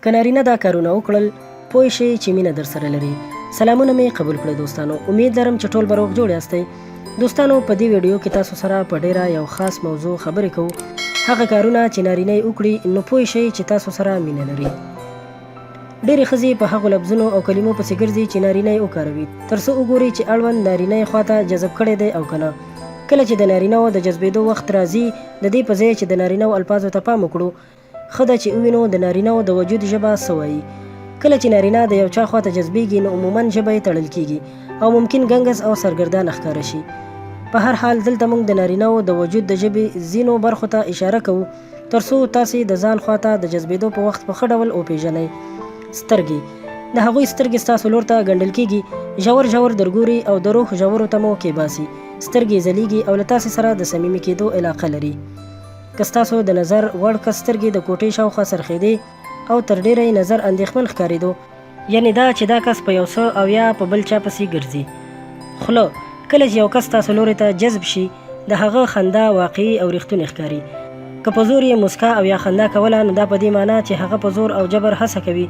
که نارینه دا کارونه وکړل پوه شئ چې مینه در سره لري. سلامونه مې قبول کړئ دوستانو. امید لرم چې ټول به روغ جوړ یاستئ. دوستانو په دې ویډیو کې تاسو سره په ډیره یو خاص موضوع خبرې کوو. هغه کارونه چې نارینه یې وکړي نو پوه شئ چې تاسو سره مینه لري. ډېرې ښځې په هغو لفظونو او کلمو پسې ګرځي چې نارینه یې وکاروي تر څو وګوري چې اړوند نارینه یې خواته جذب کړی دی او که نه. کله چې د نارینهو د جذبېدو وخت راځي د دې په ځای چې د نارینهو الفاظو ته پام وکړو ښه ده چې ووینو د نارینهو د وجود ژبه څه وایي. کله چې نارینه د یو چا خواته جذبېږي نو عموما ژبه یې تړل کېږي او ممکن ګنګس او سرګردان ښکاره شي. په هر حال دلته موږ د نارینهو د وجود د ژبې ځینو برخو ته اشاره کوو تر څو تاسې د ځان خواته د جذبېدو په وخت په ښه ډول وپېژنئ. سترګې د هغوی سترګې ستاسو لور ته ګنډل کېږي، ژور ژور درګوري او د روح ژورو ته مو کېباسي. سترګې ځلیږي او له تاسې سره د صمیمي کېدو علاقه لري. که ستاسو د نظر وړ کس سترګې د کوټې شاوخوا څرخېدې او تر ډېره یې نظر اندېښمن ښکارېدو یعنې دا چې دا کس په یو څه او یا په بل چا پسې ګرځي. خوله کله چې یو کس تاسو لوري ته جذب شي د هغه خندا واقعي او رښتونې ښکاري. که په زور یې مسکا او یا خندا کوله نو دا په دې معنا چې هغه په زور او جبر هڅه کوي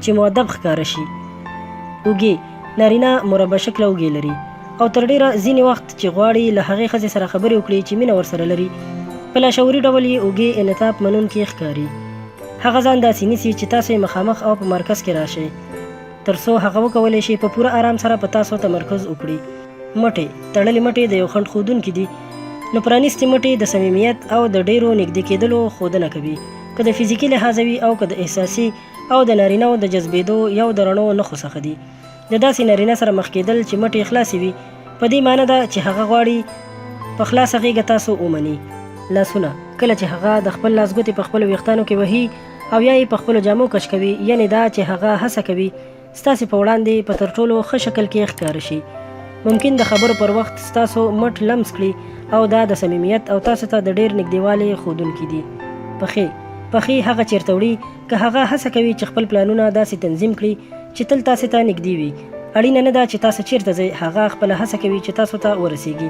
چې مؤدب ښکاره شي. اوږې نارینه مربع شکله اوږې لري او تر ډېره ځینې وخت چې غواړي له هغې ښځې سره خبرې وکړي چې مینه ورسره لري په لاشعوري ډول یې اوږې انعطاف منونکې ښکاري. هغه ځان داسې نیسي چې تاسو یې مخامخ او په مرکز کې راشئ تر څو هغه وکولی شي په پوره آرام سره په تاسو تمرکز وکړي. مټې تړلې مټې د یو خنډ ښودونکي دي نو پرانیستې مټې د صمیمیت او د ډېرو نږدې کېدلو ښودنه کوي. که د فزیکي لحاظه وي او که د احساسي او د نارینهو د جذبېدو یو د رڼو نښو څخه دي. د داسې نارینه سره مخ کېدل چې مټې خلاصې وي په دې معنی ده چې هغه غواړي په خلاصه غېږه تاسو ومني. لاسونه کله چې هغه د خپل لاس ګوتې په خپلو ویښتانو کې وهي او یا یې په خپلو جامو کش کوي یعنې دا چې هغه هڅه کوي ستاسې په وړاندې په تر ټولو ښه شکل کې ښکاره شي. ممکن د خبرو پر وخت ستاسو مټ لمس کړي او دا د صمیمیت او تاسو ته د ډېر نږدېوالي ښودونکي دي. پښې هغه چیرته وړي که هغه هڅه کوي چې خپل پلانونه داسې تنظیم کړي چې تل تاسې ته نږدې وي. اړینه نه ده چې تاسو چیرته ځئ، هغه خپله هڅه کوي چې تاسو ته ورسیږي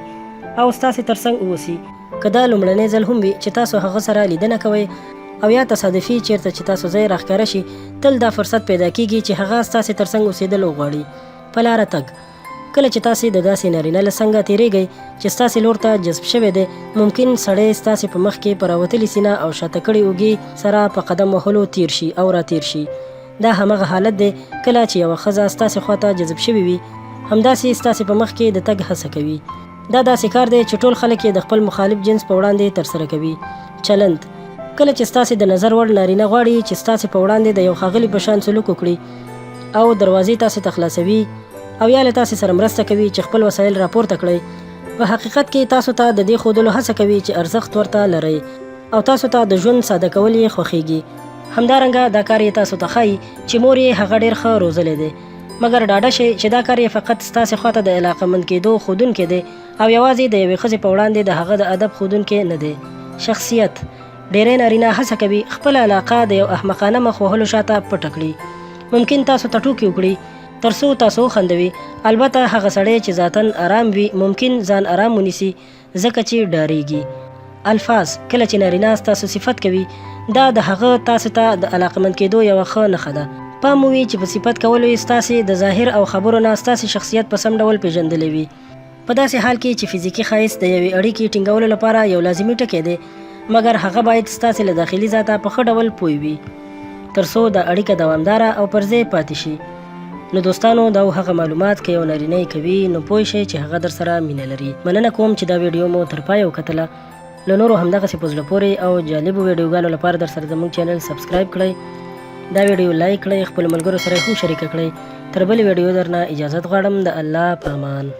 او ستاسې تر څنګ واوسي. که دا لومړنی ځل هم وي چې تاسو هغه سره لیدنه کوئ او یا تصادفي چیرته چې تاسو ځای راښکاره شي تل دا فرصت پیدا کېږي چې هغه ستاسې تر څنګ اوسېدل وغواړي. په لاره تګ کله چې تاسې د داسې نارینه له څنګه تېرېږئ چې ستاسې لور ته جذب شوی دی ممکن سړی ستاسې په مخ کې په راوتلې سینه او شاته کړې اوږې سره په قدم وهلو تیر شي او راتیر شي. دا همغه حالت دی کله چې یوه ښځه ستاسې خواته جذب شوې وي همداسې ستاسې په مخ کې د تګ هڅه کوي. دا داسې کار دی چې ټول خلک یې د خپل مخالف جنس په وړاندې ترسره کوي. چلند کله چې ستاسې د نظر وړ نارینه غواړي چې ستاسې په وړاندې د یو ښاغلي په شان سلوک وکړي او دروازې تاسې ته خلاصوي او یا له تاسې سره مرسته کوي چې خپل وسایل راپورته کړئ. په حقیقت کې تاسو ته د دې ښودلو هڅه کوي چې ارزښت ورته لرئ او تاسو ته د ژوند ساده کول یې خوښیږي. همدارنګه دا کار یې تاسو ته ښایي چې مور یې هغه ډېر ښه روزلی دی. مګر ډاډه شئ چې دا کار یې فقط ستاسې خواته د علاقمند کېدو ښودونکی دی او یوازې د یوې ښځې په وړاندې د هغه د ادب ښودونکی نه دی. شخصیت ډېری نارینه هڅه کوي خپله علاقه د یو احمقانه مخ وهلو شاته پټه کړي. ممکن تاسو ته ټوکې وکړي تر څو تاسو وخندوي. البته هغه سړی چې ذاتاً آرام وي ممکن ځان آرام ونیسي ځکه چې ډارېږي. الفاظ کله چې نارینه ستاسو صفت کوي دا د هغه تاسو ته د علاقمند کېدو یوه ښه نښه ده. پام وي چې په صفت کولو یې ستاسې د ظاهر او خبرو نه ستاسې شخصیت په سم ډول پېژندلی وي. په داسې حال کې چې فزیکي ښایست د یوې اړیکې ټینګولو لپاره یو لازمي ټکی دی مګر هغه باید ستاسې له داخلي ذاته په ښه ډول پوه وي تر څو دا اړیکه دوامداره او پر ځای پاتې شي. نو دوستانو دا هغه معلومات که یو نارینه یې کوي نو پوه شئ چې هغه در سره مینه لري. مننه کوم چې دا ویډیو مو تر پایه وکتله. له نورو همدغسې په زړه پورې او جالبو ویډیوګانو لپاره در سره زموږ چینل سبسکرایب کړئ. دا ویډیو لایک کړئ، خپلو ملګرو سره یې هم شریکه کړئ. تر بلې ویډیو درنه اجازت غواړم. د الله په امان.